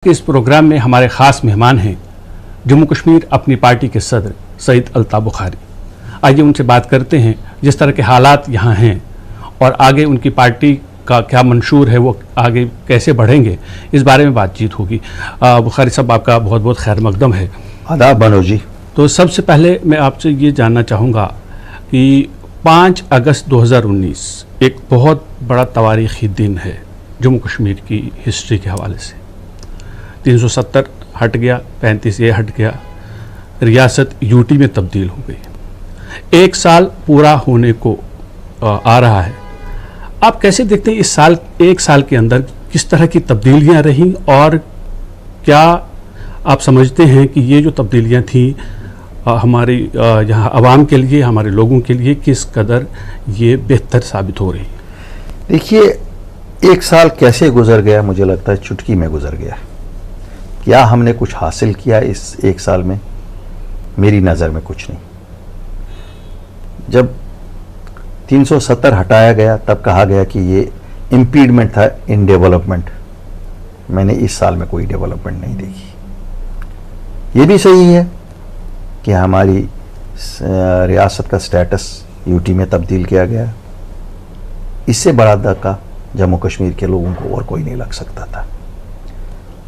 इस प्रोग्राम में हमारे ख़ास मेहमान हैं जम्मू कश्मीर अपनी पार्टी के सदर सईद अल्ताफ़ बुखारी। आइए उनसे बात करते हैं जिस तरह के हालात यहाँ हैं और आगे उनकी पार्टी का क्या मंशूर है, वो आगे कैसे बढ़ेंगे, इस बारे में बातचीत होगी। बुखारी साहब, आपका बहुत बहुत खैर मकदम है। आदाब बनो जी। तो सबसे पहले मैं आपसे ये जानना चाहूँगा कि 5 अगस्त 2019 एक बहुत बड़ा तवारीख़ी दिन है जम्मू कश्मीर की हिस्ट्री के हवाले से। 370 हट गया, 35 ये हट गया, रियासत यूटी में तब्दील हो गई। 1 साल पूरा होने को आ रहा है। आप कैसे देखते हैं इस साल, 1 साल के अंदर किस तरह की तब्दीलियां रहीं और क्या आप समझते हैं कि ये जो तब्दीलियां थी हमारी यहाँ आवाम के लिए, हमारे लोगों के लिए किस कदर ये बेहतर साबित हो रही? देखिए, 1 साल कैसे गुजर गया, मुझे लगता है चुटकी में गुजर गया। क्या हमने कुछ हासिल किया इस 1 साल में? मेरी नज़र में कुछ नहीं। जब 370 हटाया गया तब कहा गया कि ये इम्पीडमेंट था इन डेवलपमेंट। मैंने इस साल में कोई डेवलपमेंट नहीं देखी। ये भी सही है कि हमारी रियासत का स्टेटस यूटी में तब्दील किया गया। इससे बड़ा धक्का जम्मू कश्मीर के लोगों को और कोई नहीं लग सकता था।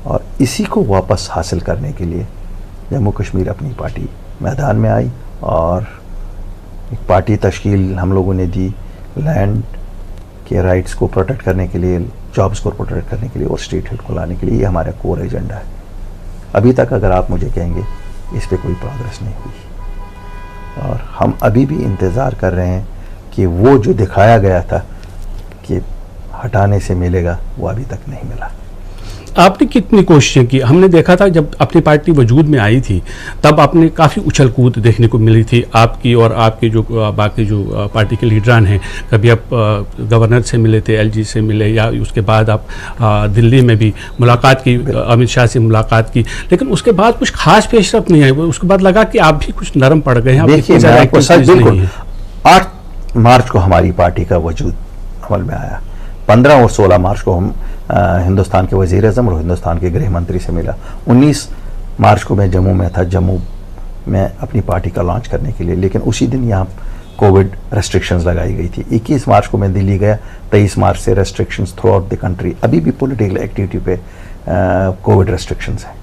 और इसी को वापस हासिल करने के लिए जम्मू कश्मीर अपनी पार्टी मैदान में आई और एक पार्टी तश्कील हम लोगों ने दी, लैंड के राइट्स को प्रोटेक्ट करने के लिए, जॉब्स को प्रोटेक्ट करने के लिए और स्टेट हेल्थ को लाने के लिए। ये हमारा कोर एजेंडा है। अभी तक अगर आप मुझे कहेंगे इस पर कोई प्रोग्रेस नहीं हुई और हम अभी भी इंतज़ार कर रहे हैं कि वो जो दिखाया गया था कि हटाने से मिलेगा, वो अभी तक नहीं मिला। आपने कितनी कोशिशें की? हमने देखा था जब अपनी पार्टी वजूद में आई थी तब आपने काफ़ी उछल कूद देखने को मिली थी आपकी और आपके जो बाकी जो पार्टी के लीडरान हैं। कभी आप गवर्नर से मिले थे, एलजी से मिले, या उसके बाद आप दिल्ली में भी मुलाकात की, अमित शाह से मुलाकात की, लेकिन उसके बाद कुछ खास पेशरफ नहीं आई। उसके बाद लगा कि आप भी कुछ नरम पड़ गए हैं। देखिए, 8 मार्च को हमारी पार्टी का वजूद अमल में आया। 15 और 16 मार्च को हम हिंदुस्तान के वज़ीर आज़म और हिंदुस्तान के गृह मंत्री से मिला। 19 मार्च को मैं जम्मू में था, जम्मू में अपनी पार्टी का लॉन्च करने के लिए, लेकिन उसी दिन यहाँ कोविड रेस्ट्रिक्शंस लगाई गई थी। 21 मार्च को मैं दिल्ली गया। 23 मार्च से restrictions through out the country. अभी भी पॉलिटिकल एक्टिविटी पे कोविड रेस्ट्रिक्शंस हैं।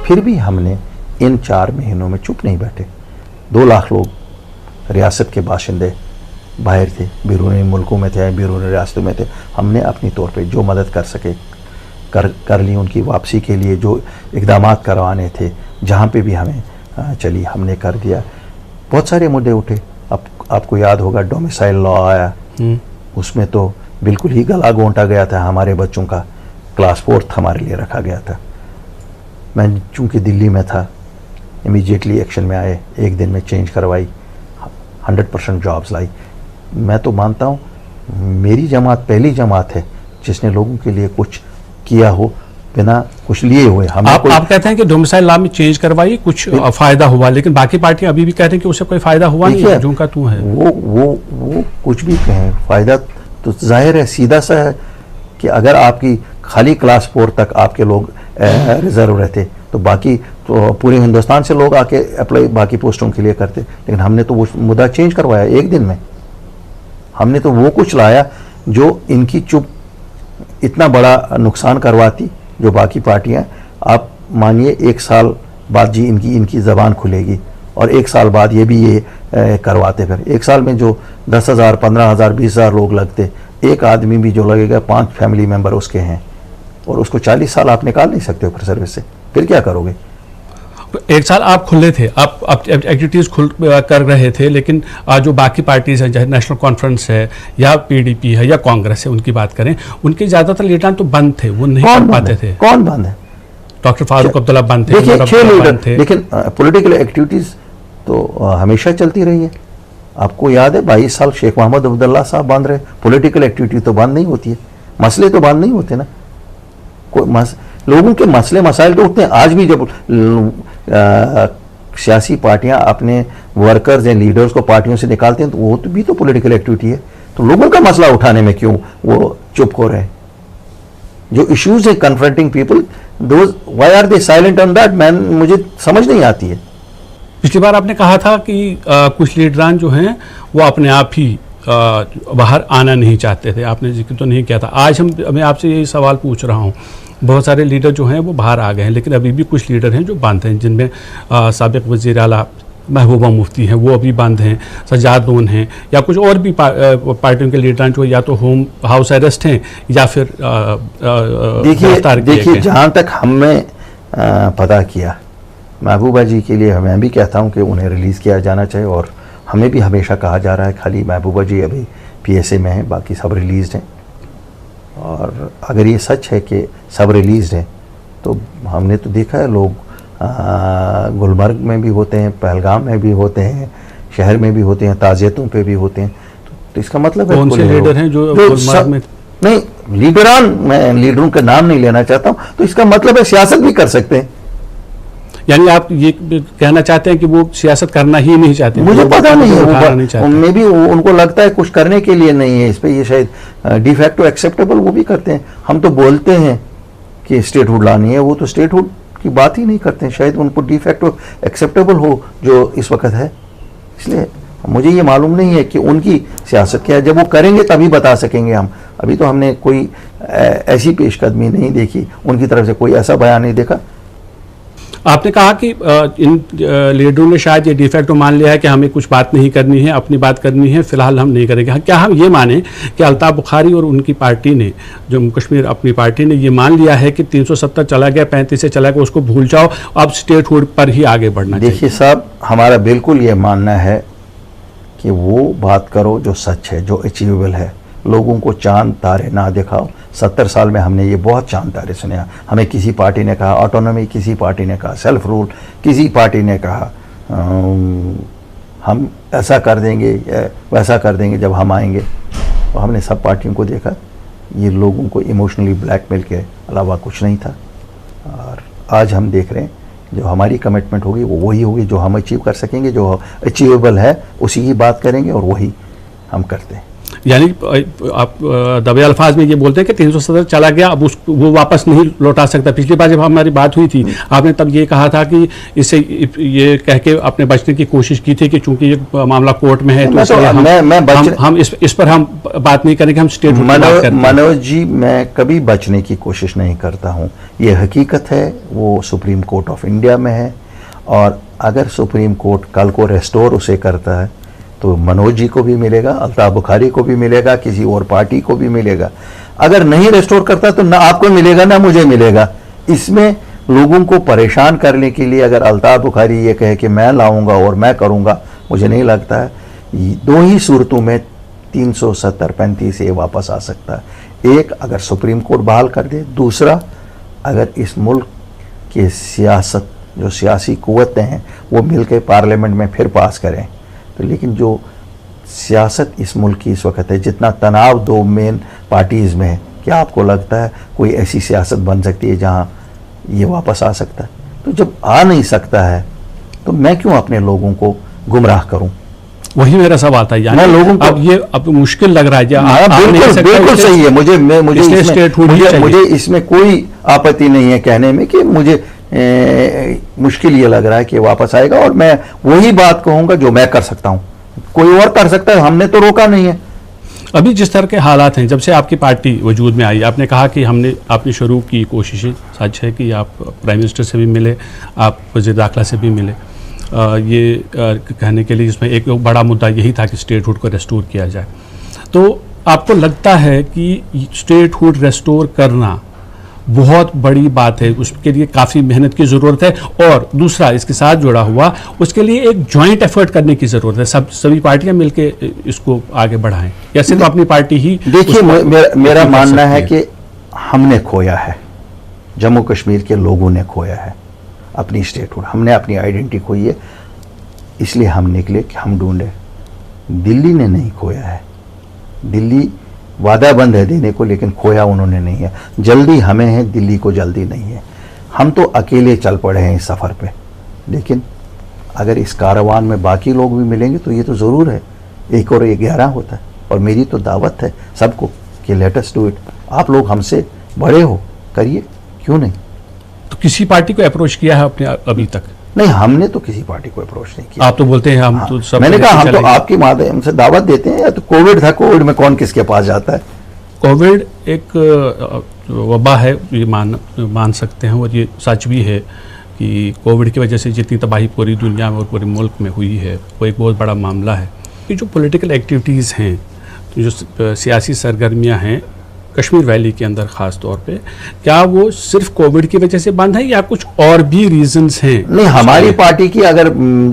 फिर भी हमने इन 4 महीनों में चुप नहीं बैठे। 2 लाख लोग रियासत के बाशिंदे बाहर थे, बैरूनी मुल्कों में थे, बैरूनी रियासतों में थे। हमने अपनी तौर पे जो मदद कर सके कर ली। उनकी वापसी के लिए जो इक़दाम करवाने थे, जहाँ पे भी हमें चली, हमने कर दिया। बहुत सारे मुद्दे उठे। अब आपको याद होगा डोमिसाइल लॉ आया, उसमें तो बिल्कुल ही गला घोंटा गया था। हमारे बच्चों का क्लास 4 हमारे लिए रखा गया था। मैं चूँकि दिल्ली में था, इमीडिएटली एक्शन में आए, 1 दिन में चेंज करवाई, 100% जॉब्स लाई। मैं तो मानता हूँ मेरी जमात पहली जमात है जिसने लोगों के लिए कुछ किया हो बिना कुछ लिए हुए। आप कहते हैं कि डोमिसाइल लॉ में चेंज करवाई, कुछ फायदा हुआ, लेकिन बाकी पार्टियां अभी भी कहते हैं कि उससे कोई फायदा हुआ नहीं है। जो का तू है वो कुछ भी कहें, फायदा तो जाहिर है, सीधा सा है कि अगर आपकी खाली क्लास 4 तक आपके लोग रिजर्व रहते तो बाकी तो पूरे हिंदुस्तान से लोग आके अप्लाई बाकी पोस्टों के लिए करते। लेकिन हमने तो वो मुद्दा चेंज करवाया 1 दिन में। हमने तो वो कुछ लाया जो इनकी चुप इतना बड़ा नुकसान करवाती, जो बाकी पार्टियां। आप मानिए 1 साल बाद जी इनकी ज़बान खुलेगी और 1 साल बाद ये भी ये करवाते। फिर 1 साल में जो 10,000, 15,000, 20,000 लोग लगते, एक आदमी भी जो लगेगा 5 फैमिली मेम्बर उसके हैं, और उसको 40 साल आप निकाल नहीं सकते हो फिर सर्विस से। फिर क्या करोगे? 1 साल आप खुले थे, आप एक्टिविटीज़ खुल कर रहे थे, लेकिन जो बाकी पार्टीज़ हैं, चाहे नेशनल कॉन्फ्रेंस है या पीडीपी है या कांग्रेस है, उनकी बात करें, उनके ज़्यादातर लीडर तो बंद थे, वो नहीं कर पाते थे। कौन बंद है? डॉक्टर फारूक अब्दुल्ला बंद थे। देखिए, 6 लीडर थे, लेकिन पॉलिटिकल एक्टिविटीज़ तो हमेशा चलती रही है। आपको याद है 22 साल शेख मोहम्मद अब्दुल्ला साहब बंद रहे। पॉलिटिकल एक्टिविटी तो बंद नहीं होती है, मसले तो बंद नहीं होते ना। कोई लोगों के मसले मसाइल तो उठते हैं। आज भी जब सियासी पार्टियां अपने वर्कर्स या लीडर्स को पार्टियों से निकालते हैं तो वो तो भी तो पॉलिटिकल एक्टिविटी है। तो लोगों का मसला उठाने में क्यों वो चुप हो रहे हैं? जो इश्यूज है confronting people, why are they silent on that man, मुझे समझ नहीं आती है। पिछली बार आपने कहा था कि कुछ लीडरान जो हैं वो अपने आप ही बाहर आना नहीं चाहते थे, आपने जिक्र तो नहीं किया था। आज मैं आपसे यही सवाल पूछ रहा हूँ, बहुत सारे लीडर जो हैं वो बाहर आ गए हैं, लेकिन अभी भी कुछ लीडर हैं जो बंद हैं, जिनमें साबिक वज़ीर आला महबूबा मुफ्ती हैं, वो अभी बंद हैं, सज्जाद लोन हैं, या कुछ और भी पार्टियों के लीडर जो या तो होम हाउस अरेस्ट हैं या फिर देखिए जहाँ तक हमने पता किया, महबूबा जी के लिए मैं भी कहता हूँ कि उन्हें रिलीज़ किया जाना चाहिए, और हमें भी हमेशा कहा जा रहा है खाली महबूबा जी अभी PSA में हैं, बाकी सब रिलीज़ हैं। और अगर ये सच है कि सब रिलीज़ हैं, तो हमने तो देखा है लोग गुलमर्ग में भी होते हैं, पहलगाम में भी होते हैं, शहर में भी होते हैं, ताज़ियतों पे भी होते हैं। तो इसका मतलब है कौन से लीडर हैं जो गुलमर्ग में? नहीं, लीडरान, मैं लीडरों का नाम नहीं लेना चाहता हूँ, तो इसका मतलब है सियासत भी कर सकते हैं। यानी आप ये कहना चाहते हैं कि वो सियासत करना ही नहीं चाहते? मुझे पता नहीं है, उनमें भी उनको लगता है कुछ करने के लिए नहीं है, इस पे ये शायद डिफैक्टो एक्सेप्टेबल वो भी करते हैं। हम तो बोलते हैं कि स्टेटहुड लानी है, वो तो स्टेटहुड की बात ही नहीं करते हैं, शायद उनको डिफैक्टो एक्सेप्टेबल हो जो इस वक्त है। इसलिए मुझे ये मालूम नहीं है कि उनकी सियासत क्या है, जब वो करेंगे तभी बता सकेंगे हम। अभी तो हमने कोई ऐसी पेशकदमी नहीं देखी, उनकी तरफ से कोई ऐसा बयान नहीं देखा। आपने कहा कि इन लीडरों ने शायद ये डिफेक्ट मान लिया है कि हमें कुछ बात नहीं करनी है, अपनी बात करनी है, फिलहाल हम नहीं करेंगे। क्या हम ये माने कि अल्ताफ बुखारी और उनकी पार्टी ने, जम्मू कश्मीर अपनी पार्टी ने ये मान लिया है कि 370 चला गया, 35 से चला गया, उसको भूल जाओ, अब स्टेटहुड पर ही आगे बढ़ना चाहिए? देखिए साहब, हमारा बिल्कुल ये मानना है कि वो बात करो जो सच है, जो अचीवेबल है। लोगों को चांद तारे ना दिखाओ। 70 साल में हमने ये बहुत चांद तारे सुने। हमें किसी पार्टी ने कहा ऑटोनॉमी, किसी पार्टी ने कहा सेल्फ रूल, किसी पार्टी ने कहा हम ऐसा कर देंगे, वैसा कर देंगे जब हम आएंगे। और हमने सब पार्टियों को देखा, ये लोगों को इमोशनली ब्लैकमेल के अलावा कुछ नहीं था। और आज हम देख रहे हैं जो हमारी कमिटमेंट होगी वो वही होगी जो हम अचीव कर सकेंगे, जो अचीवेबल है उसी की बात करेंगे और वही हम करते हैं। यानी आप दबे अल्फाज में ये बोलते हैं कि 370 चला गया, अब वो वापस नहीं लौटा सकता। पिछली बार जब हमारी बात हुई थी, आपने तब ये कहा था कि इससे ये कह के अपने बचने की कोशिश की थी कि चूंकि ये मामला कोर्ट में है तो हम इस पर हम बात नहीं करेंगे, हम स्टेट। मनोज जी, मैं कभी बचने की कोशिश नहीं करता हूँ। ये हकीकत है, वो सुप्रीम कोर्ट ऑफ इंडिया में है, और अगर सुप्रीम कोर्ट कल को रेस्टोर उसे करता है तो मनोज जी को भी मिलेगा, अल्ताफ बुखारी को भी मिलेगा, किसी और पार्टी को भी मिलेगा। अगर नहीं रेस्टोर करता तो ना आपको मिलेगा ना मुझे मिलेगा। इसमें लोगों को परेशान करने के लिए अगर अल्ताफ बुखारी ये कहे कि मैं लाऊंगा और मैं करूंगा, मुझे नहीं लगता है। दो ही सूरतों में 370-35 ये वापस आ सकता है। एक, अगर सुप्रीम कोर्ट बहाल कर दे। दूसरा, अगर इस मुल्क के सियासत, जो सियासी कुव्वतें हैं, वो मिलकर पार्लियामेंट में फिर पास करें। तो लेकिन जो सियासत इस मुल्क की इस वक्त है, जितना तनाव दो मेन पार्टीज़ में है, क्या आपको लगता है कोई ऐसी सियासत बन सकती है जहां ये वापस आ सकता है? तो जब आ नहीं सकता है तो मैं क्यों अपने लोगों को गुमराह करूं? वही मेरा सवाल था। यानी लोगों को अब मुश्किल लग रहा है। बिल्कुल सही है। मुझे इसमें कोई आपत्ति नहीं है कहने में कि मुझे मुश्किल ये लग रहा है कि वापस आएगा, और मैं वही बात कहूंगा जो मैं कर सकता हूं। कोई और कर सकता है, हमने तो रोका नहीं है। अभी जिस तरह के हालात हैं, जब से आपकी पार्टी वजूद में आई, आपने कहा कि आपने शुरू की कोशिशें, सच है कि आप प्राइम मिनिस्टर से भी मिले, आप वज़ीर दाखिला से भी मिले, ये कहने के लिए जिसमें एक बड़ा मुद्दा यही था कि स्टेटहुड को रेस्टोर किया जाए। तो आपको लगता है कि स्टेटहुड रेस्टोर करना बहुत बड़ी बात है, उसके लिए काफ़ी मेहनत की ज़रूरत है, और दूसरा इसके साथ जुड़ा हुआ, उसके लिए एक जॉइंट एफर्ट करने की ज़रूरत है, सभी पार्टियां मिलके इसको आगे बढ़ाएं, या सिर्फ अपनी पार्टी ही? देखिए, मेरा मानना है कि हमने खोया है, जम्मू कश्मीर के लोगों ने खोया है अपनी स्टेटहुड, हमने अपनी आइडेंटिटी खोई है, इसलिए हम निकले कि हम ढूंढे। दिल्ली ने नहीं खोया है, दिल्ली वादा बंद है देने को, लेकिन खोया उन्होंने नहीं है। जल्दी हमें है, दिल्ली को जल्दी नहीं है। हम तो अकेले चल पड़े हैं इस सफ़र पे, लेकिन अगर इस कारवान में बाकी लोग भी मिलेंगे तो ये तो ज़रूर है, 1 और 11 होता है। और मेरी तो दावत है सबको कि लेट अस डू इट। आप लोग हमसे बड़े हो, करिए, क्यों नहीं। तो किसी पार्टी को अप्रोच किया है आपने अभी तक? नहीं, हमने तो किसी पार्टी को अप्रोच नहीं किया। आप तो बोलते हैं हम तो सब, मैंने कहा हम तो आपकी माध्यम से दावत देते हैं। या तो कोविड था, कोविड में कौन किसके पास जाता है? कोविड एक वबा है, ये मान सकते हैं, और ये सच भी है कि कोविड की वजह से जितनी तबाही पूरी दुनिया में और पूरे मुल्क में हुई है वो एक बहुत बड़ा मामला है। ये जो पॉलिटिकल एक्टिविटीज़ हैं, तो जो सियासी सरगर्मियां हैं कश्मीर वैली के अंदर ख़ास तौर पे, क्या वो सिर्फ कोविड की वजह से बंद है या कुछ और भी रीजंस हैं? नहीं, हमारी पार्टी की अगर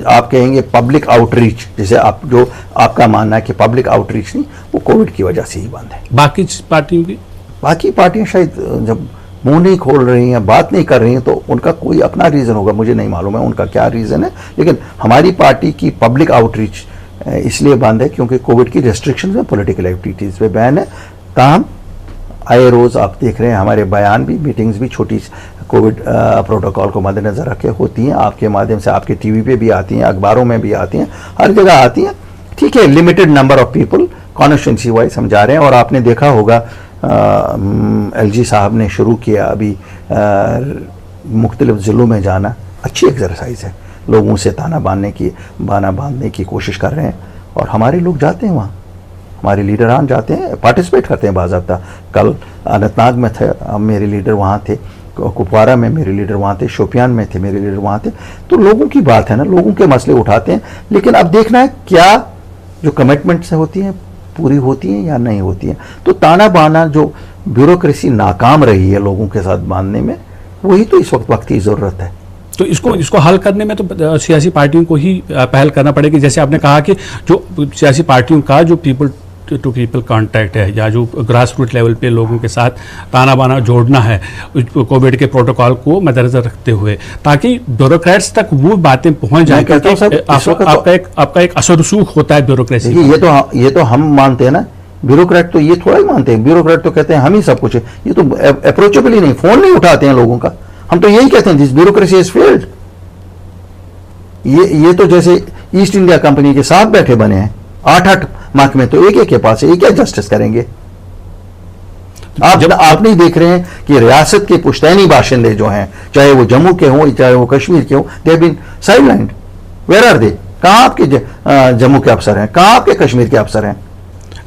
आप कहेंगे पब्लिक आउटरीच, जैसे आप जो आपका मानना है कि पब्लिक आउटरीच नहीं, वो कोविड की वजह से ही बंद है। बाकी पार्टियों की, बाकी पार्टियां शायद जब मुंह नहीं खोल रही हैं, बात नहीं कर रही हैं, तो उनका कोई अपना रीज़न होगा, मुझे नहीं मालूम है उनका क्या रीज़न है। लेकिन हमारी पार्टी की पब्लिक आउटरीच इसलिए बंद है क्योंकि कोविड की रेस्ट्रिक्शंस में पॉलिटिकल एक्टिविटीज़ पे बैन है। ताहम आए रोज़ आप देख रहे हैं हमारे बयान भी, मीटिंग्स भी छोटी कोविड प्रोटोकॉल को मद्देनज़र रखे होती हैं। आपके माध्यम से आपके टीवी पे भी आती हैं, अखबारों में भी आती हैं, हर जगह आती हैं। ठीक है, limited number of people constituency wise हम जा रहे हैं। और आपने देखा होगा LG साहब ने शुरू किया अभी मुख्तलिफ ज़िलों में जाना, अच्छी एक्सरसाइज है। लोगों से ताना बांधने की कोशिश कर रहे हैं और हमारे लोग जाते हैं वहाँ, हमारे लीडरान जाते हैं, पार्टिसिपेट करते हैं बाज़ाब्ता। कल अनंतनाग में थे, मेरे लीडर वहाँ थे, कुपवारा में मेरे लीडर वहाँ थे, शोपियान में थे मेरे लीडर वहाँ थे। तो लोगों की बात है ना, लोगों के मसले उठाते हैं। लेकिन अब देखना है क्या जो कमिटमेंट्स होती हैं पूरी होती हैं या नहीं होती हैं। तो ताना बाना जो ब्यूरोक्रेसी नाकाम रही है लोगों के साथ बांधने में, वही तो इस वक्त की ज़रूरत है। तो इसको हल करने में तो सियासी पार्टियों को ही पहल करना पड़ेगी। जैसे आपने कहा कि जो सियासी पार्टियों का जो पीपल टू पीपल कांटेक्ट है, या जो ग्रास रूट लेवल पे लोगों के साथ ताना बाना जोड़ना है कोविड के प्रोटोकॉल को मद्देनजर रखते हुए, ताकि ब्यूरोक्रेट्स तक वो बातें पहुंच जाए। आपका एक असर रसूख होता है ब्यूरोक्रेसी। ये तो हम मानते हैं ना, ब्यूरोक्रेट तो ये थोड़ा ही मानते हैं। ब्यूरोक्रेट तो कहते हैं हम ही सब कुछ है। ये तो अप्रोचेबल ही नहीं, फोन नहीं उठाते हैं लोगों का। हम तो यही कहते हैं दिस ब्यूरोक्रेसी इज फेल्ड। ये तो जैसे ईस्ट इंडिया कंपनी के साथ बैठे बने हैं, 8-8 महकमे तो एक के पास है, ये क्या जस्टिस करेंगे? आप नहीं देख रहे हैं कि रियासत के पुश्तैनी बाशिंदे जो हैं, चाहे वो जम्मू के हों चाहे वो कश्मीर के हों, they have been sidelined. Where are they? कहां आपके जम्मू के अफसर हैं, कहां आपके कश्मीर के अफसर हैं?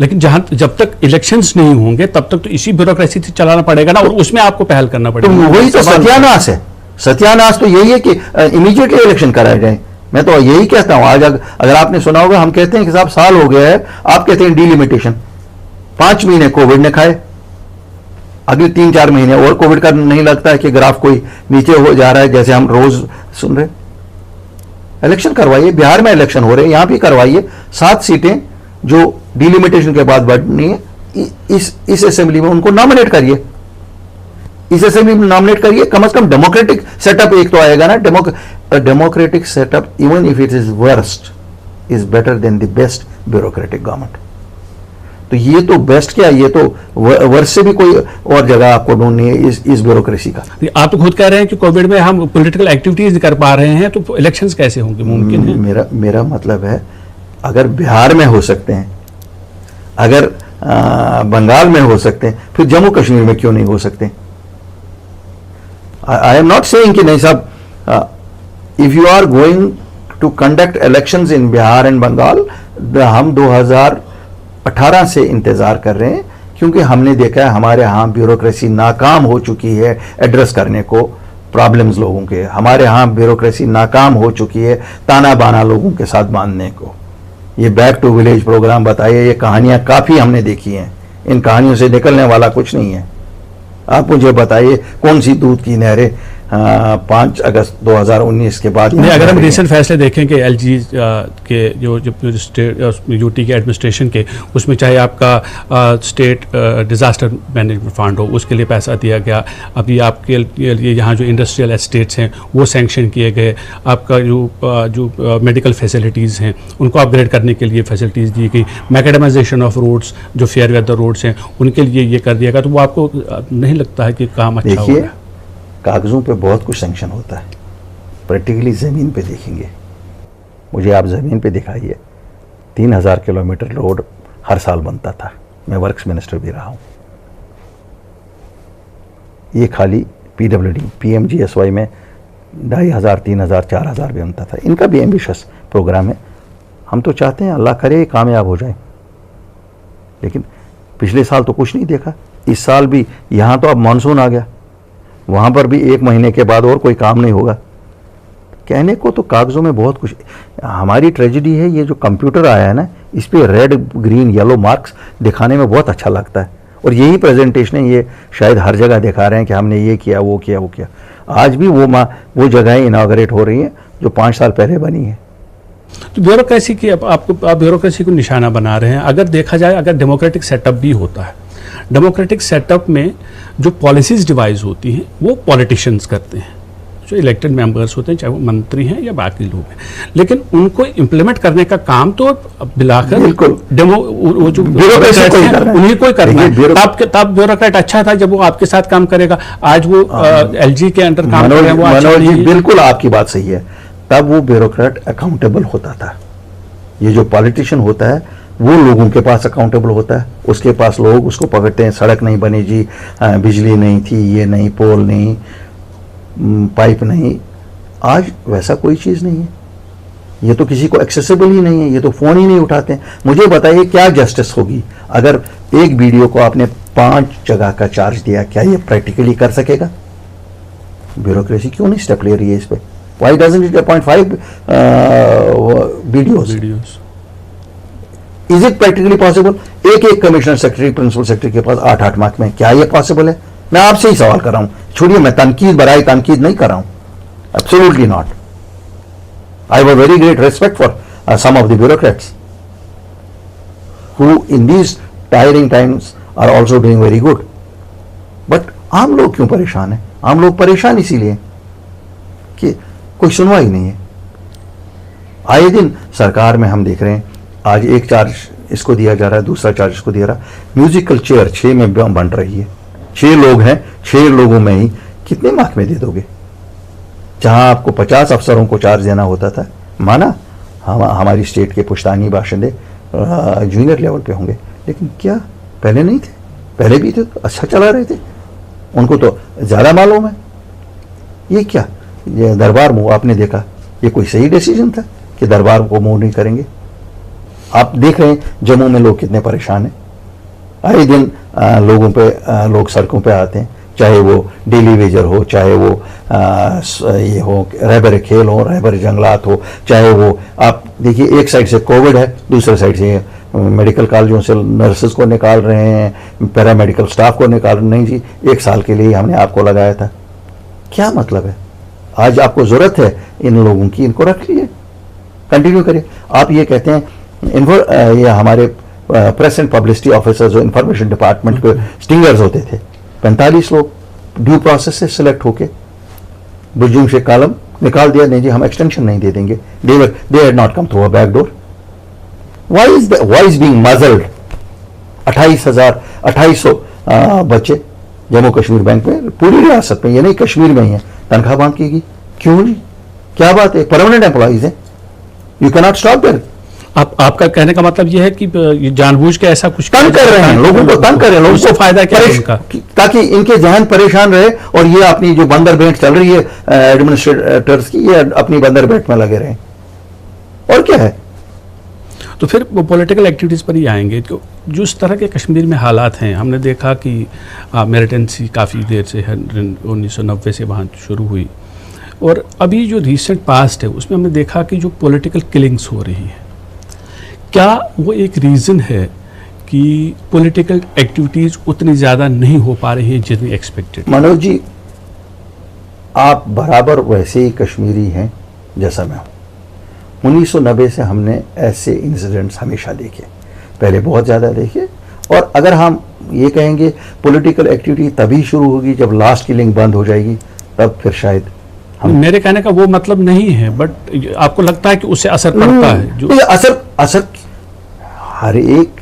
लेकिन जब तक इलेक्शंस नहीं होंगे तब तक तो इसी ब्यूरोक्रेसी से चलाना पड़ेगा ना, और उसमें आपको पहल करना पड़ेगा। तो वही तो सत्यानाश है। सत्यानाश तो यही है कि इमीडिएटली इलेक्शन कराए जाए। मैं तो यही कहता हूं। आज अगर आपने सुना होगा, हम कहते हैं कि साहब साल हो गया है, आप कहते हैं डीलिमिटेशन। 5 महीने कोविड ने खाए, अगले 3-4 महीने और कोविड का नहीं लगता है कि ग्राफ कोई नीचे हो जा रहा है, जैसे हम रोज सुन रहे। इलेक्शन करवाइए, बिहार में इलेक्शन हो रहे हैं, यहां भी करवाइए। 7 सीटें जो डिलिमिटेशन के बाद बढ़नी है, इस असेंबली में उनको नॉमिनेट करिए। इस असेंबली में नॉमिनेट करिए। कम से कम डेमोक्रेटिक सेटअप एक तो आएगा ना। Democratic setup, even if it is worst, is better than the best bureaucratic government. तो ये तो बेस्ट क्या, ये तो वर्ष से भी कोई और जगह आपको ढूंढनी है इस ब्यूरोक्रेसी का। आप तो खुद कह रहे हैं कि कोविड में हम पॉलिटिकल एक्टिविटीज नहीं कर पा रहे हैं, तो इलेक्शंस कैसे होंगे? मुमकिन है? मेरा मतलब है, अगर बिहार में हो सकते हैं, अगर बंगाल में हो सकते हैं, फिर जम्मू कश्मीर में क्यों नहीं हो सकते? आई एम नॉट सेइंग कि नहीं साहब, if you are going to conduct elections in Bihar and Bengal, हम 2018 से इंतजार कर रहे हैं, क्योंकि हमने देखा है हमारे यहाँ ब्यूरोक्रेसी नाकाम हो चुकी है एड्रेस करने को प्रॉब्लम्स लोगों के। हमारे यहाँ ब्यूरोक्रेसी नाकाम हो चुकी है ताना बाना लोगों के साथ बांधने को। ये बैक टू विलेज प्रोग्राम बताइए, ये कहानियां काफ़ी हमने देखी हैं। इन कहानियों से निकलने वाला कुछ नहीं है। आप मुझे बताइए कौन सी दूध की नहरें 5 अगस्त 2019 के बाद। नहीं, अगर हम रिसेंट फैसले देखें कि LG के जो स्टेट यूटी के एडमिनिस्ट्रेशन के, उसमें चाहे आपका स्टेट डिज़ास्टर मैनेजमेंट फंड हो, उसके लिए पैसा दिया गया। अभी आपके लिए यहाँ जो इंडस्ट्रियल एस्टेट्स हैं वो सैंक्शन किए गए। आपका जो मेडिकल फैसिलिटीज़ हैं उनको अपग्रेड करने के लिए फैसिलिटीज़ दी गई। मैकेडमाइजेशन ऑफ रोड्स, जो फेयर वेदर रोड्स हैं उनके लिए ये कर दिया गया। तो वो आपको नहीं लगता है कि काम अच्छा होगा? कागज़ों पे बहुत कुछ सैंक्शन होता है, प्रैक्टिकली ज़मीन पे देखेंगे। मुझे आप ज़मीन पे दिखाइए, 3000 किलोमीटर रोड हर साल बनता था। मैं वर्क्स मिनिस्टर भी रहा हूँ। ये खाली PWD PMGSY में 2500, 3000, 4000 भी बनता था। इनका भी एम्बिशियस प्रोग्राम है। हम तो चाहते हैं अल्लाह करे कामयाब हो जाए, लेकिन पिछले साल तो कुछ नहीं देखा। इस साल भी यहाँ तो अब मानसून आ गया, वहाँ पर भी 1 महीने के बाद और कोई काम नहीं होगा। कहने को तो कागज़ों में बहुत कुछ। हमारी ट्रेजेडी है ये जो कंप्यूटर आया है ना, इस पे रेड ग्रीन येलो मार्क्स दिखाने में बहुत अच्छा लगता है, और यही प्रेजेंटेशन है, ये शायद हर जगह दिखा रहे हैं कि हमने ये किया वो किया वो किया। आज भी वो जगहें इनाग्रेट हो रही हैं जो 5 साल पहले बनी हैं। तो ब्यूरोक्रेसी की आप ब्यूरोक्रेसी को निशाना बना रहे हैं। अगर देखा जाए, अगर डेमोक्रेटिक सेटअप भी होता है, डेमोक्रेटिक सेटअप में जो पॉलिसीज डिवाइस होती हैं वो पॉलिटिशियंस करते हैं, जो इलेक्टेड मेंबर्स होते हैं, चाहे वो मंत्री हैं या बाकी लोग हैं, लेकिन उनको इम्प्लीमेंट करने का काम तो बिलाकर वो जो उन्हीं को ही करना है। तब ब्यूरोक्रेट अच्छा था जब वो आपके साथ काम करेगा। आज वो LG के अंडर काम कर रहे हैं, वो मनोज जी बिल्कुल आपकी बात सही है। तब वो ब्यूरोक्रेट अकाउंटेबल होता था। ये जो पॉलिटिशियन होता है वो लोगों के पास अकाउंटेबल होता है, उसके पास लोग उसको पकड़ते हैं, सड़क नहीं बनी जी, बिजली नहीं थी, ये नहीं, पोल नहीं, पाइप नहीं। आज वैसा कोई चीज़ नहीं है, ये तो किसी को एक्सेसिबल ही नहीं है, ये तो फ़ोन ही नहीं उठाते हैं। मुझे बताइए क्या जस्टिस होगी अगर एक वीडियो को आपने 5 जगह का चार्ज दिया, क्या ये प्रैक्टिकली कर सकेगा? ब्यूरोक्रेसी क्यों नहीं स्टेप ले रही है इस पर? Why doesn't it appoint 5 videos? Is it practically possible? एक कमिश्नर सेक्रेटरी, प्रिंसिपल सेक्रेटरी के पास 8 मार्क में, क्या ये पॉसिबल है? मैं आपसे ही सवाल कर रहा हूं, छोड़िए मैं बराई तनकीद नहीं कर रहा हूं। Absolutely not. I have a very great respect for some of the bureaucrats who in these tiring times are also doing very good. But आम लोग क्यों परेशान हैं? आम लोग परेशान इसीलिए कि कोई सुनवाई नहीं है। आए दिन सरकार में हम देख रहे हैं, आज एक चार्ज इसको दिया जा रहा है, दूसरा चार्ज इसको दिया रहा है। म्यूजिकल चेयर 6 में बन रही है, 6 लोग हैं, 6 लोगों में ही कितने मार्क में दे दोगे? जहां आपको 50 अफसरों को चार्ज देना होता था, माना हमारी स्टेट के पुश्तैनी बाशिंदे जूनियर लेवल पे होंगे, लेकिन क्या पहले नहीं थे? पहले भी थे, अच्छा चला रहे थे, उनको तो ज्यादा मालूम है। ये क्या, ये दरबार मूव आपने देखा, ये कोई सही डिसीजन था कि दरबार को मूव नहीं करेंगे? आप देख रहे हैं जम्मू में लोग कितने परेशान हैं। आए दिन लोग सड़कों पे आते हैं, चाहे वो डेली वेजर हो, चाहे वो ये हो रहबर खेल हो, रहबर जंगलात हो, चाहे वो आप देखिए एक साइड से कोविड है, दूसरे साइड से मेडिकल कॉलेजों से नर्सेज को निकाल रहे हैं, पैरामेडिकल स्टाफ को निकाल रहे हैं। नहीं जी, 1 साल के लिए हमने आपको लगाया था। क्या मतलब है? आज आपको जरूरत है इन लोगों की, इनको रख लीजिए, कंटिन्यू करिए। आप ये कहते हैं ये हमारे प्रेस एंड पब्लिसिटी ऑफिसर्स जो इंफॉर्मेशन डिपार्टमेंट के स्टिंगर्स होते थे, 45 लोग ड्यू प्रोसेस से सिलेक्ट होके बुजुम से कॉलम निकाल दिया, नहीं जी हम एक्सटेंशन नहीं दे देंगे। They had not come through a back door. Why is being muzzled? 2800 बच्चे जम्मू कश्मीर बैंक में, पूरी रियासत में, ये नहीं कश्मीर में ही है, तनख्वाह मांग कीगी। क्यों जी, क्या बात है? परमानेंट एम्प्लॉइज हैं, you can not stop there. आपका कहने का मतलब यह है कि ये जानबूझ के ऐसा कुछ तंग कर रहे हैं, लोगों को तंग कर रहे हैं, लोगों को फायदा क्या है उनका, ताकि इनके जहन परेशान रहे और ये अपनी जो बंदर बैठ चल रही है एडमिनिस्ट्रेटर्स की, ये अपनी बंदर बैठ में लगे रहे। और क्या है? तो फिर वो पॉलिटिकल एक्टिविटीज़ पर ही आएंगे। तो जो इस तरह के कश्मीर में हालात हैं, हमने देखा कि मिलिटेंसी काफ़ी देर से है, 1990 से वहाँ शुरू हुई, और अभी जो रिसेंट पास्ट है उसमें हमने देखा कि जो पॉलिटिकल किलिंग्स हो रही हैं, क्या वो एक रीज़न है कि पॉलिटिकल एक्टिविटीज़ उतनी ज़्यादा नहीं हो पा रही हैं जितनी एक्सपेक्टेड? मनोज जी, आप बराबर वैसे ही कश्मीरी हैं जैसा मैं हूँ। 1990 से हमने ऐसे इंसिडेंट्स हमेशा देखे, पहले बहुत ज़्यादा देखे, और अगर हम ये कहेंगे पॉलिटिकल एक्टिविटी तभी शुरू होगी जब लास्ट किलिंग बंद हो जाएगी, तब फिर शायद मेरे कहने का वो मतलब नहीं है, बट आपको लगता है कि उससे असर पड़ता है? जो असर हर एक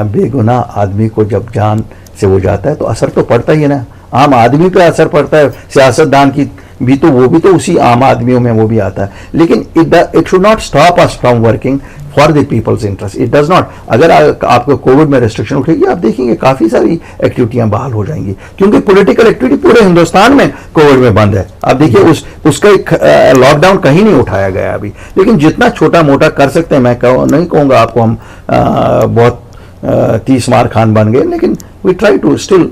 बेगुनाह आदमी को जब जान से वो जाता है तो असर तो पड़ता ही है ना। आम आदमी पे असर पड़ता है, सियासतदान की भी तो, वो भी तो उसी आम आदमियों में वो भी आता है। लेकिन it should not stop us from working for the people's interest, it does not. अगर आपको कोविड में रेस्ट्रिक्शन उठेगी, आप देखेंगे काफी सारी एक्टिविटियां बहाल हो जाएंगी, क्योंकि पॉलिटिकल एक्टिविटी पूरे हिंदुस्तान में कोविड में बंद है। आप देखिए उसका एक लॉकडाउन कहीं नहीं उठाया गया अभी, लेकिन जितना छोटा मोटा कर सकते हैं, मैं नहीं कहूंगा आपको हम बहुत 30 मार खान बन गए, लेकिन वी ट्राई टू स्टिल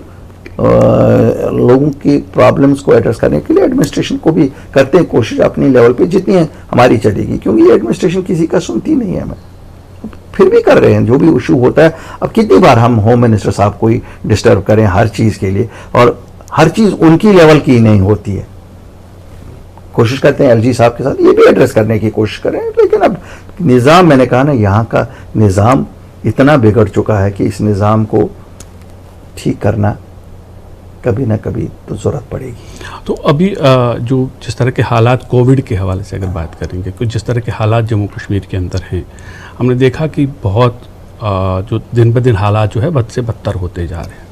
लोगों की प्रॉब्लम्स को एड्रेस करने के लिए एडमिनिस्ट्रेशन को भी करते हैं कोशिश अपनी लेवल पे, जितनी है हमारी चलेगी, क्योंकि ये एडमिनिस्ट्रेशन किसी का सुनती नहीं है। हमें फिर भी कर रहे हैं जो भी इशू होता है। अब कितनी बार हम होम मिनिस्टर साहब को ही डिस्टर्ब करें हर चीज के लिए, और हर चीज उनकी लेवल की नहीं होती है। कोशिश करते हैं एलजी साहब के साथ ये भी एड्रेस करने की कोशिश करें, लेकिन अब निज़ाम, मैंने कहा ना, यहाँ का निज़ाम इतना बिगड़ चुका है कि इस निज़ाम को ठीक करना कभी ना कभी तो ज़रूरत पड़ेगी। तो अभी जो जिस तरह के हालात कोविड के हवाले से अगर बात करेंगे, कुछ जिस तरह के हालात जम्मू कश्मीर के अंदर हैं, हमने देखा कि बहुत जो दिन ब दिन हालात जो है बद से बदतर होते जा रहे हैं।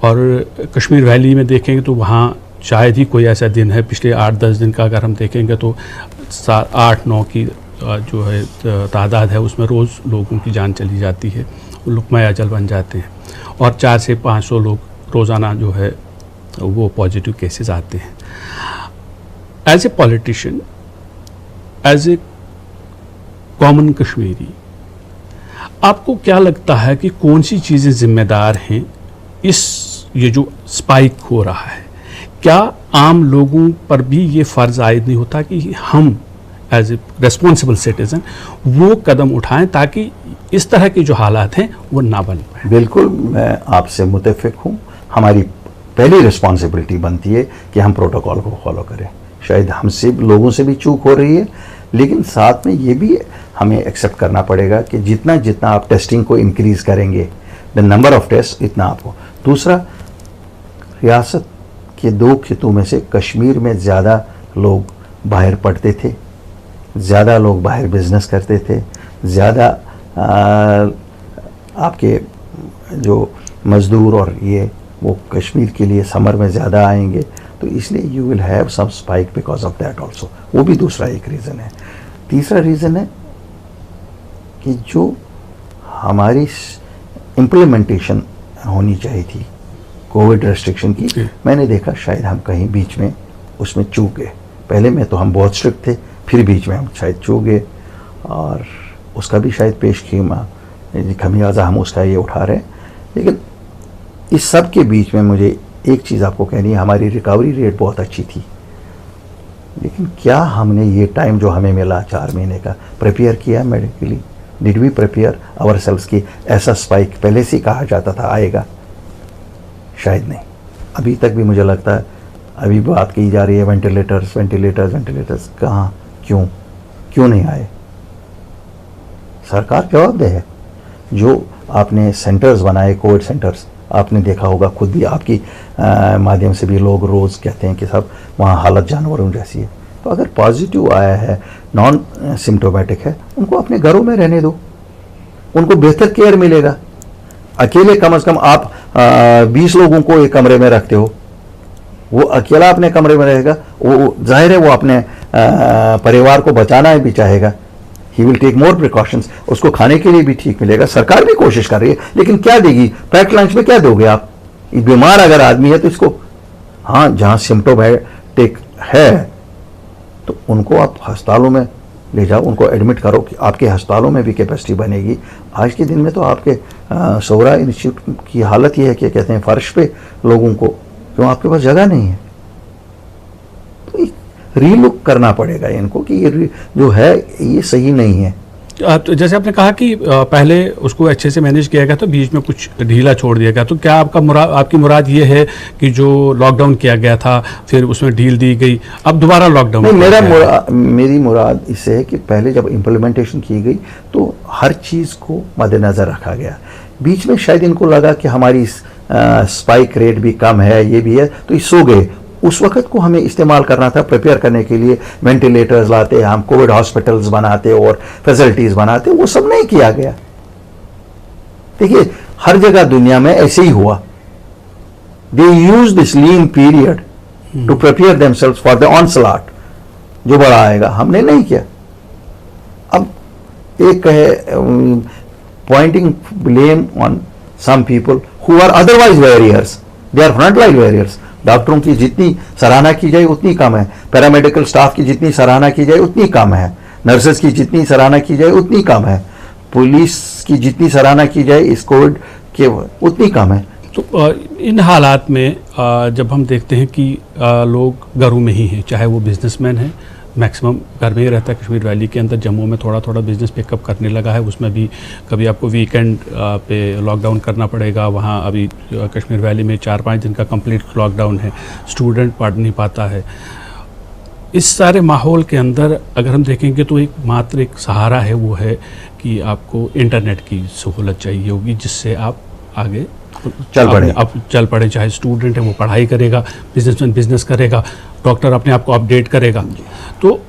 और कश्मीर वैली में देखेंगे तो वहाँ शायद ही कोई ऐसा दिन है पिछले 8-10 दिन का अगर हम देखेंगे तो 8-9 की जो है तादाद है, उसमें रोज़ लोगों की जान चली जाती है, लुकमा अजल बन जाते हैं, और 400 से 500 लोग रोज़ाना जो है वो पॉजिटिव केसेस आते हैं। As a politician, as a common Kashmiri, आपको क्या लगता है कि कौन सी चीज़ें जिम्मेदार हैं ये जो स्पाइक हो रहा है? क्या आम लोगों पर भी ये फ़र्ज़ आयद नहीं होता कि हम एज ए रेस्पॉन्सिबल सिटीज़न वो कदम उठाएं ताकि इस तरह के जो हालात हैं वो ना बन पाए? बिल्कुल, मैं आपसे मुत्तफ़िक हूँ। हमारी पहली रिस्पॉन्सिबिलिटी बनती है कि हम प्रोटोकॉल को फॉलो करें। शायद हमसे लोगों से भी चूक हो रही है, लेकिन साथ में ये भी हमें एक्सेप्ट करना पड़ेगा कि जितना जितना आप टेस्टिंग को इंक्रीज़ करेंगे, द नंबर ऑफ टेस्ट, इतना आपको। दूसरा, रियासत के 2 खितों में से कश्मीर में ज़्यादा लोग बाहर पढ़ते थे, ज़्यादा लोग बाहर बिजनेस करते थे, ज़्यादा आपके जो मज़दूर और ये वो कश्मीर के लिए समर में ज़्यादा आएंगे, तो इसलिए you will have some spike because of that also. वो भी दूसरा एक रीज़न है। तीसरा रीज़न है कि जो हमारी इम्प्लीमेंटेशन होनी चाहिए थी कोविड रेस्ट्रिक्शन की, मैंने देखा शायद हम कहीं बीच में उसमें चूक गए। पहले में तो हम बहुत स्ट्रिक्ट थे, फिर बीच में हम शायद चूक गए, और उसका भी शायद पेश खमियाजा हम उसका ये उठा रहे हैं। लेकिन इस सब के बीच में मुझे एक चीज़ आपको कहनी है, हमारी रिकवरी रेट बहुत अच्छी थी, लेकिन क्या हमने ये टाइम जो हमें मिला 4 महीने का प्रिपेयर किया medically? Did we prepare ourselves की ऐसा स्पाइक पहले से कहा जाता था आएगा? शायद नहीं। अभी तक भी मुझे लगता है अभी बात की जा रही है वेंटिलेटर्स, कहाँ, क्यों नहीं आए? सरकार जवाबदेह है। जो आपने सेंटर्स बनाए, कोविड सेंटर्स, आपने देखा होगा खुद भी, आपकी माध्यम से भी लोग रोज़ कहते हैं कि सब वहाँ हालत जानवरों जैसी है। तो अगर पॉजिटिव आया है, नॉन सिम्टोमेटिक है, उनको अपने घरों में रहने दो, उनको बेहतर केयर मिलेगा। अकेले कम से कम आप 20 लोगों को एक कमरे में रखते हो, वो अकेला अपने कमरे में रहेगा, वो जाहिर है वो अपने परिवार को बचाना भी चाहेगा। He will take more precautions, उसको खाने के लिए भी ठीक मिलेगा। सरकार भी कोशिश कर रही है, लेकिन क्या देगी? पैक लंच में क्या दोगे आप? बीमार अगर आदमी है तो इसको, हाँ, जहाँ सिम्टोमेटिक है तो उनको आप अस्पतालों में ले जाओ, उनको एडमिट करो कि आपके अस्पतालों में भी कैपेसिटी बनेगी। आज के दिन में तो आपके सोहरा इंस्टीट्यूट की हालत ये है कि कहते हैं फर्श पे लोगों को, क्यों? आपके पास जगह नहीं है। तो रीलुक करना पड़ेगा इनको कि ये जो है ये सही नहीं है। तो जैसे आपने कहा कि पहले उसको अच्छे से मैनेज किया गया, तो बीच में कुछ ढीला छोड़ दिया गया, तो क्या आपकी मुराद ये है कि जो लॉकडाउन किया गया था फिर उसमें ढील दी गई, अब दोबारा लॉकडाउन? नहीं, मेरी मुराद इससे है कि पहले जब इम्प्लीमेंटेशन की गई तो हर चीज़ को मद्देनज़र रखा गया। बीच में शायद इनको लगा कि हमारी स्पाइक रेट भी कम है, ये भी है, तो ये सो गए। उस वक्त को हमें इस्तेमाल करना था प्रिपेयर करने के लिए, वेंटिलेटर्स लाते, हम कोविड हॉस्पिटल्स बनाते और फैसिलिटीज़ बनाते, वो सब नहीं किया गया। देखिए, हर जगह दुनिया में ऐसे ही हुआ। They use this lean period to prepare themselves for the onslaught जो बड़ा आएगा। हमने नहीं किया। अब एक है pointing blame on some people who are otherwise warriors, they are front line warriors. डॉक्टरों की जितनी सराहना की जाए उतनी कम है, पैरामेडिकल स्टाफ की जितनी सराहना की जाए उतनी कम है, नर्सेस की जितनी सराहना की जाए उतनी कम है, पुलिस की जितनी सराहना की जाए इस कोविड के उतनी कम है। तो इन हालात में जब हम देखते हैं कि लोग घरों में ही हैं, चाहे वो बिजनेसमैन हैं, मैक्सिमम घर में ही रहता है कश्मीर वैली के अंदर। जम्मू में थोड़ा थोड़ा बिजनेस पिकअप करने लगा है, उसमें भी कभी आपको वीकेंड पे लॉकडाउन करना पड़ेगा। वहाँ अभी कश्मीर वैली में 4-5 दिन का कंप्लीट लॉकडाउन है, स्टूडेंट पढ़ नहीं पाता है। इस सारे माहौल के अंदर अगर हम देखेंगे तो एक मात्र एक सहारा है, वो है कि आपको इंटरनेट की सहूलत चाहिए होगी जिससे आप आगे चल पड़े। चाहे स्टूडेंट है वो पढ़ाई करेगा, बिजनेसमैन बिजनेस करेगा, डॉक्टर अपने आप को अपडेट करेगा। तो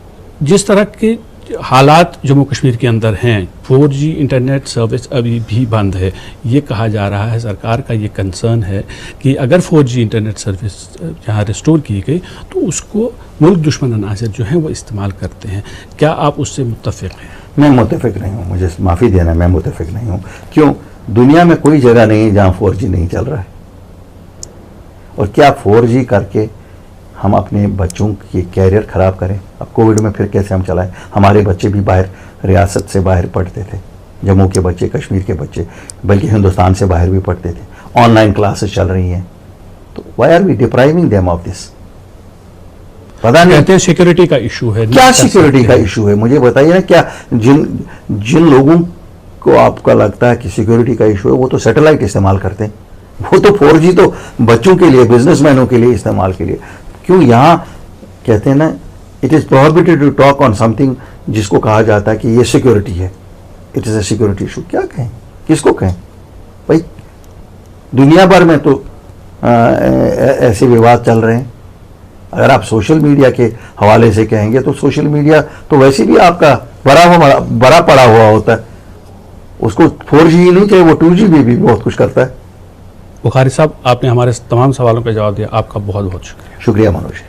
जिस तरह के हालात जम्मू कश्मीर के अंदर हैं, 4G इंटरनेट सर्विस अभी भी बंद है। ये कहा जा रहा है, सरकार का ये कंसर्न है कि अगर 4G इंटरनेट सर्विस यहाँ रिस्टोर की गई तो उसको मुल्क दुश्मन अनासर जो हैं वो इस्तेमाल करते हैं। क्या आप उससे मुत्तफिक हैं? मैं मुत्तफिक नहीं हूँ, मुझे माफ़ी देना, मैं मुत्तफिक नहीं हूँ। क्यों? दुनिया में कोई जगह नहीं है जहाँ 4G नहीं चल रहा है। और क्या 4G करके हम अपने बच्चों की कैरियर ख़राब करें? अब कोविड में फिर कैसे हम चलाएं? हमारे बच्चे भी बाहर, रियासत से बाहर पढ़ते थे, जम्मू के बच्चे, कश्मीर के बच्चे, बल्कि हिंदुस्तान से बाहर भी पढ़ते थे। ऑनलाइन क्लासेस चल रही हैं, तो why are we depriving them of this? पता नहीं। कहते हैं सिक्योरिटी का इशू है। क्या सिक्योरिटी का इशू है? मुझे बताइए ना। क्या जिन लोगों को आपका लगता है कि सिक्योरिटी का इशू है वो तो सैटेलाइट इस्तेमाल करते हैं, वो तो 4G तो बच्चों के लिए, बिजनेसमैनों के लिए इस्तेमाल के लिए। क्यों यहाँ कहते हैं ना, it is prohibited to talk on something जिसको कहा जाता है कि ये सिक्योरिटी है, it is a security issue. क्या कहें, किसको कहें भाई? दुनिया भर में तो ऐसे विवाद चल रहे हैं। अगर आप सोशल मीडिया के हवाले से कहेंगे तो सोशल मीडिया तो वैसे भी आपका बड़ा पड़ा हुआ होता है, उसको 4G ही नहीं चाहिए, वो 2G भी बहुत कुछ करता है। बुखारी साहब, आपने हमारे तमाम सवालों का जवाब दिया, आपका बहुत बहुत शुक्रिया। शुक्रिया मनोज।